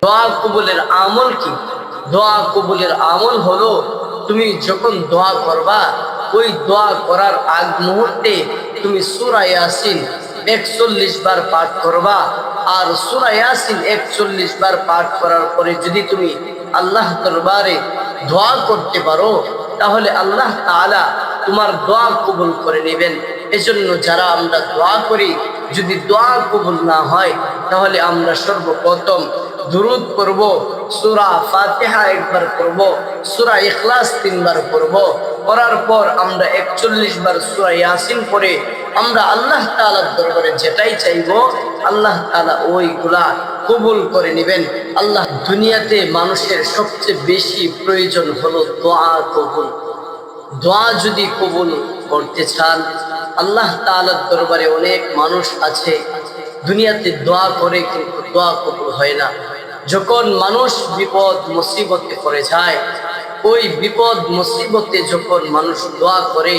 দোয়া কবুলের আমল কি? দোয়া কবুলের আমল হলো তুমি যখন দোয়া করবা, ওই দোয়া করার আগ মুহূর্তে তুমি সূরা ইয়াসিন 41 বার পাঠ করবা। আর সূরা ইয়াসিন 41 বার পাঠ করার পরে যদি তুমি আল্লাহ দরবারে দোয়া করতে পারো, তাহলে আল্লাহ তাআলা তোমার দোয়া কবুল করে নেবেন। এজন্য যারা আমরা দোয়া করি, যদি দোয়া কবুল না হয়, তাহলে আমরা সর্বপ্রথম দুরুদ পড়ব, সূরা ফাতিহা একবার পড়ব, সূরা ইখলাস 3 বার পড়ব। পড়ার পর আমরা 41 বার সূরা ইয়াসিন পড়ে আমরা আল্লাহ তাআলার দরবারে যেটাই চাইবো, আল্লাহ তাআলা ওইগুলা কবুল করে নেবেন। আল্লাহ দুনিয়াতে মানুষের সবচেয়ে বেশি প্রয়োজন হলো দোয়া কবুল। দোয়া যদি কবুল করতে চান, আল্লাহ তাআলার দরবারে অনেক মানুষ আছে দুনিয়াতে দোয়া করে কিন্তু দোয়া কবুল হয় না। যখন মানুষ বিপদ মুসিবতে পড়ে যায়, ওই বিপদ মুসিবতে যখন মানুষ দোয়া করে,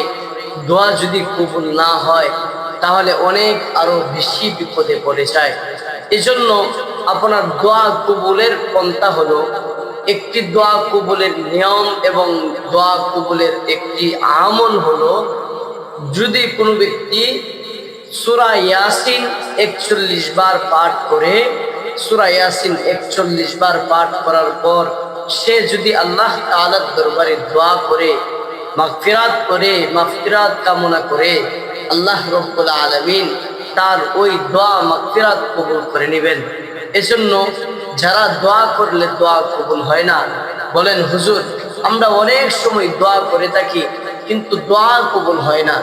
দোয়া যদি কবুল না হয়, তাহলে অনেক আরো বেশি বিপদে পড়ে যায়। এজন্য আপনার দোয়া কবুলের পন্থা হলো, একটি দোয়া কবুলের নিয়ম এবং দোয়া কবুলের একটি আমল হলো, যদি কোনো ব্যক্তি সূরা ইয়াসিন 41 বার পাঠ করে, সূরা ইয়াসিন 41 বার পাঠ করার পর সে যদি আল্লাহ তাআলার দরবারে দোয়া করে, মাগফিরাত কামনা করে, আল্লাহ রাব্বুল আলামিন তার ওই দোয়া মাগফিরাত কবুল করে নেবেন। এজন্য যারা দোয়া করলে দোয়া কবুল হয় না, বলেন হুজুর আমরা অনেক সময় দোয়া করে থাকি কিন্তু দোয়া কবুল হয় না,